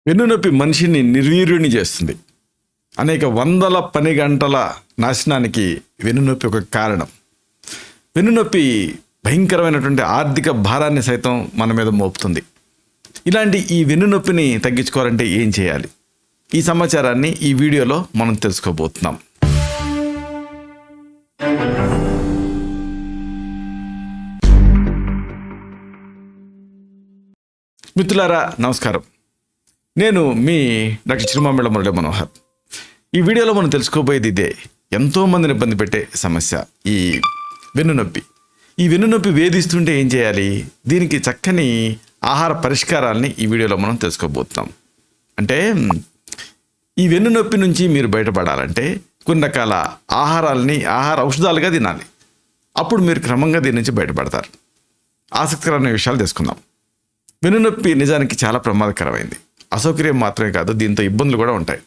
వెన్నునొప్పి మనిషిని నిర్వీర్యుని చేస్తుంది. అనేక వందల పని గంటల నాశనానికి వెన్నునొప్పి ఒక కారణం. వెన్నునొప్పి భయంకరమైనటువంటి ఆర్థిక భారాన్ని సైతం మన మీద మోపుతుంది. ఇలాంటి ఈ వెన్నునొప్పిని తగ్గించుకోవాలంటే ఏం చేయాలి? ఈ సమాచారాన్ని ఈ వీడియోలో మనం తెలుసుకోబోతున్నాం. మిత్రులారా నమస్కారం. నేను మీ డాక్టర్ చిరుమామిళ్ళ మురళి మనోహర్. ఈ వీడియోలో మనం తెలుసుకోబోయేది ఇదే. ఎంతోమందిని ఇబ్బంది పెట్టే సమస్య ఈ వెన్నునొప్పి. ఈ వెన్నునొప్పి వేధిస్తుంటే ఏం చేయాలి? దీనికి చక్కని ఆహార పరిష్కారాలని ఈ వీడియోలో మనం తెలుసుకోబోతున్నాం. అంటే ఈ వెన్నునొప్పి నుంచి మీరు బయటపడాలంటే కొన్ని రకాల ఆహార ఔషధాలుగా తినాలి. అప్పుడు మీరు క్రమంగా దీని నుంచి బయటపడతారు. ఆసక్తికరమైన విషయాలు తెలుసుకుందాం. వెన్నునొప్పి నిజానికి చాలా ప్రమాదకరమైంది. అసౌకర్యం మాత్రమే కాదు, దీంతో ఇబ్బందులు కూడా ఉంటాయి.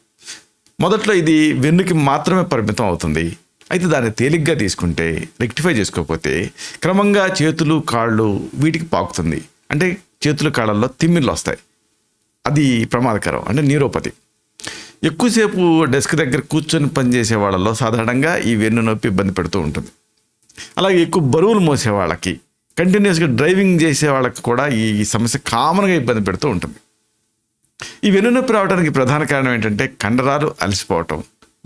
మొదట్లో ఇది వెన్నుకి మాత్రమే పరిమితం అవుతుంది. అయితే దాన్ని తేలిగ్గా తీసుకుంటే, రెక్టిఫై చేసుకోకపోతే క్రమంగా చేతులు కాళ్ళు వీటికి పాకుతుంది. అంటే చేతులు కాళ్ళల్లో తిమ్మిళ్ళు వస్తాయి. అది ప్రమాదకరం, అంటే న్యూరోపతి. ఎక్కువసేపు డెస్క్ దగ్గర కూర్చొని పనిచేసే వాళ్ళలో సాధారణంగా ఈ వెన్నునొప్పి ఇబ్బంది పెడుతూ ఉంటుంది. అలాగే ఎక్కువ బరువులు మోసే వాళ్ళకి, కంటిన్యూస్గా డ్రైవింగ్ చేసే వాళ్ళకి కూడా ఈ సమస్య కామన్గా ఇబ్బంది పెడుతూ ఉంటుంది. ఈ వెన్నునొప్పి రావడానికి ప్రధాన కారణం ఏంటంటే కండరాలు అలసిపోవటం,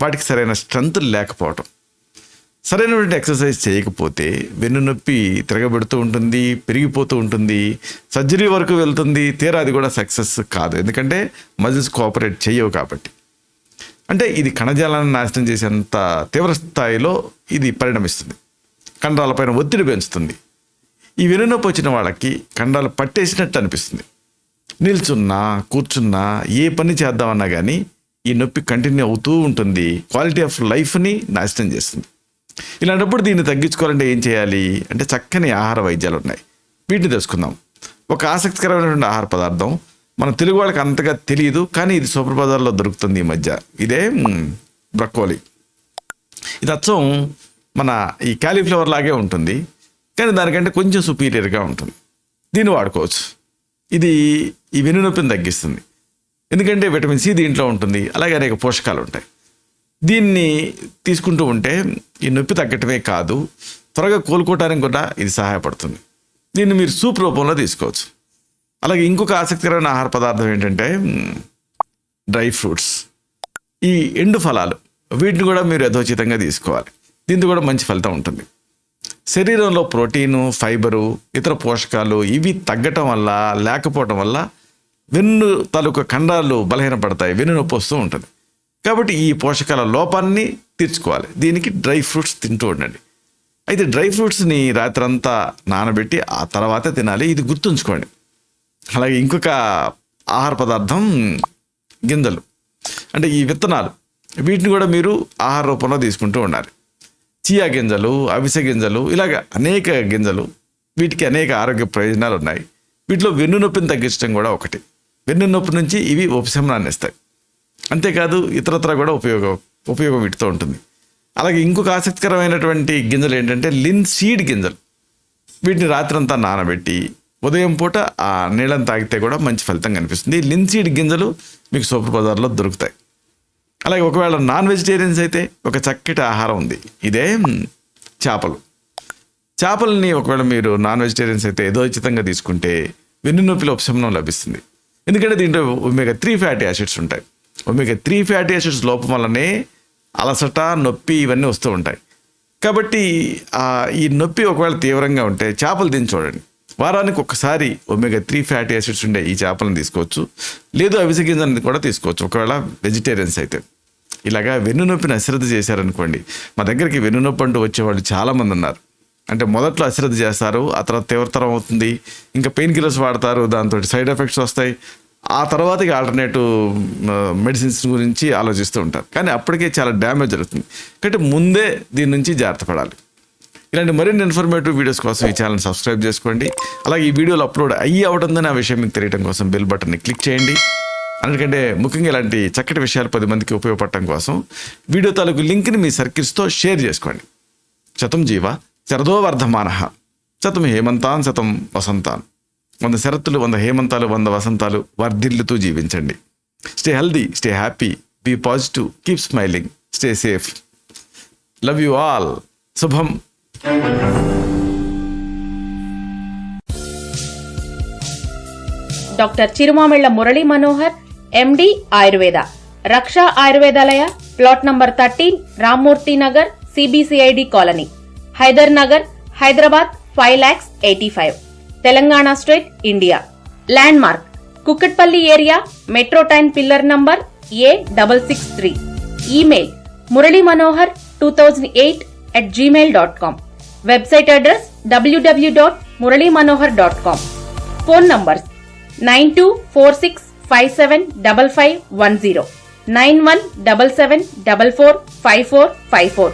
వాటికి సరైన స్ట్రెంత్ లేకపోవటం. సరైనటువంటి ఎక్సర్సైజ్ చేయకపోతే వెన్నునొప్పి తిరగబెడుతూ ఉంటుంది, పెరిగిపోతూ ఉంటుంది, సర్జరీ వరకు వెళ్తుంది. తీరా అది కూడా సక్సెస్ కాదు, ఎందుకంటే మజిల్స్ కోఆపరేట్ చేయవు కాబట్టి. అంటే ఇది కణజాలాన్ని నాశనం చేసేంత తీవ్ర స్థాయిలో ఇది పరిణమిస్తుంది. కండరాలపైన ఒత్తిడి పెంచుతుంది. ఈ వెన్నునొప్పి వచ్చిన వాళ్ళకి కండరాలు పట్టేసినట్టు అనిపిస్తుంది. నిల్చున్నా కూర్చున్నా ఏ పని చేద్దామన్నా కానీ ఈ నొప్పి కంటిన్యూ అవుతూ ఉంటుంది. క్వాలిటీ ఆఫ్ లైఫ్ని నాశనం చేస్తుంది. ఇలాంటప్పుడు దీన్ని తగ్గించుకోవాలంటే ఏం చేయాలి అంటే చక్కని ఆహార వైద్యాలు ఉన్నాయి. వీటిని తెలుసుకుందాం. ఒక ఆసక్తికరమైనటువంటి ఆహార పదార్థం మన తెలుగు వాళ్ళకి అంతగా తెలియదు, కానీ ఇది సూపర్ బజార్లో దొరుకుతుంది ఈ మధ్య. ఇదే బ్రకోలీ. ఇది అచ్చం మన ఈ క్యాలీఫ్లవర్ లాగే ఉంటుంది, కానీ దానికంటే కొంచెం సుపీరియర్గా ఉంటుంది. దీన్ని వాడుకోవచ్చు. ఇది ఈ వెన్నునొప్పిని తగ్గిస్తుంది, ఎందుకంటే విటమిన్ సి దీంట్లో ఉంటుంది. అలాగే అనేక పోషకాలు ఉంటాయి. దీన్ని తీసుకుంటూ ఉంటే ఈ నొప్పి తగ్గటమే కాదు, త్వరగా కోలుకోవటానికి కూడా ఇది సహాయపడుతుంది. దీన్ని మీరు సూప్ రూపంలో తీసుకోవచ్చు. అలాగే ఇంకొక ఆసక్తికరమైన ఆహార పదార్థం ఏంటంటే డ్రై ఫ్రూట్స్. ఈ ఎండు ఫలాలు, వీటిని కూడా మీరు యథోచితంగా తీసుకోవాలి. దీంతో కూడా మంచి ఫలితం ఉంటుంది. శరీరంలో ప్రోటీను, ఫైబరు, ఇతర పోషకాలు ఇవి తగ్గటం వల్ల, లేకపోవటం వల్ల వెన్ను తాలూకా కండరాలు బలహీనపడతాయి, వెన్నునొప్పి వస్తూ ఉంటుంది. కాబట్టి ఈ పోషకాల లోపాన్ని తీర్చుకోవాలి. దీనికి డ్రై ఫ్రూట్స్ తింటూ ఉండండి. అయితే డ్రై ఫ్రూట్స్ని రాత్రంతా నానబెట్టి ఆ తర్వాతే తినాలి, ఇది గుర్తుంచుకోండి. అలాగే ఇంకొక ఆహార పదార్థం గింజలు, అంటే ఈ విత్తనాలు. వీటిని కూడా మీరు ఆహార రూపంలో తీసుకుంటూ ఉండాలి. చియా గింజలు, అవిసె గింజలు, ఇలాగ అనేక గింజలు. వీటికి అనేక ఆరోగ్య ప్రయోజనాలు ఉన్నాయి. వీటిలో వెన్నునొప్పిని తగ్గించడం కూడా ఒకటి. వెన్నునొప్పి నుంచి ఇవి ఉపశమనాన్ని ఇస్తాయి. అంతేకాదు ఇతరత్ర కూడా ఉపయోగం వీటితో ఉంటుంది. అలాగే ఇంకొక ఆసక్తికరమైనటువంటి గింజలు ఏంటంటే లిన్సీడ్ గింజలు. వీటిని రాత్రంతా నానబెట్టి ఉదయం పూట ఆ నీళ్ళని తాగితే కూడా మంచి ఫలితం కనిపిస్తుంది. లిన్సీడ్ గింజలు మీకు సూపర్ బజార్లో దొరుకుతాయి. అలాగే ఒకవేళ నాన్ వెజిటేరియన్స్ అయితే ఒక చక్కటి ఆహారం ఉంది. ఇదే చేపలు. చేపలని ఒకవేళ మీరు నాన్ వెజిటేరియన్స్ అయితే యథోచితంగా తీసుకుంటే వెన్నునొప్పిలో ఉపశమనం లభిస్తుంది. ఎందుకంటే దీంట్లో ఒమేగా 3 ఫ్యాటీ యాసిడ్స్ ఉంటాయి. ఒమేగా 3 ఫ్యాటీ యాసిడ్స్ లోపం వల్లనే అలసట, నొప్పి ఇవన్నీ వస్తూ ఉంటాయి. కాబట్టి ఈ నొప్పి ఒకవేళ తీవ్రంగా ఉంటే చేపలు తిని చూడండి. వారానికి ఒకసారి ఒమేగా 3 ఫ్యాటీ యాసిడ్స్ ఉండే ఈ చేపలను తీసుకోవచ్చు. లేదు అవిసె గింజలను కూడా తీసుకోవచ్చు ఒకవేళ వెజిటేరియన్స్ అయితే. ఇలాగా వెన్నునొప్పిని అశ్రద్ధ చేశారనుకోండి. మా దగ్గరికి వెన్నునొప్పి అంటూ వచ్చేవాళ్ళు చాలామంది ఉన్నారు. అంటే మొదట్లో అశ్రద్ధ చేస్తారు, ఆ తర్వాత తీవ్రతరం అవుతుంది, ఇంకా పెయిన్ కిల్లర్స్ వాడతారు, దాంతో సైడ్ ఎఫెక్ట్స్ వస్తాయి. ఆ తర్వాత ఆల్టర్నేటివ్ మెడిసిన్స్ గురించి ఆలోచిస్తూ ఉంటారు. కానీ అప్పటికే చాలా డ్యామేజ్ జరుగుతుంది. కాబట్టి ముందే దీని నుంచి జాగ్రత్త పడాలి. ఇలాంటి మరిన్ని ఇన్ఫర్మేటివ్ వీడియోస్ కోసం ఈ ఛానల్ సబ్స్క్రైబ్ చేసుకోండి. అలాగే ఈ వీడియోలు అప్లోడ్ అవుతుందని ఆ విషయం మీకు తెలియడం కోసం బెల్ బటన్ని క్లిక్ చేయండి. అందుకంటే ముఖ్యంగా ఇలాంటి చక్కటి విషయాలు 10 మందికి ఉపయోగపడటం కోసం వీడియో తాలూకు లింక్ని మీ సర్కిల్స్తో షేర్ చేసుకోండి. శతం జీవ శరదో వర్ధమానః, శతం హేమంతాన్ శతం వసంతాన్. 100 శరత్తులు, 100 హేమంతాలు, 100 వసంతాలు వర్ధిల్లుతూ జీవించండి. Stay healthy, stay happy, be positive, keep smiling, stay safe. Love you all. Subham. Doctor Chirumamilla Murali Manohar, MD Ayurveda, Raksha Ayurvedalaya, plot number 13, Rammurthy Nagar, CBCID colony, Hydernagar, Hyderabad 5,85,000, Telangana state, India. Landmark Kukatpally area, metro train pillar number A663. Email muralymanohar2008@gmail.com. Website address www.muralymanohar.com. Phone numbers 9246575510, 9177445454.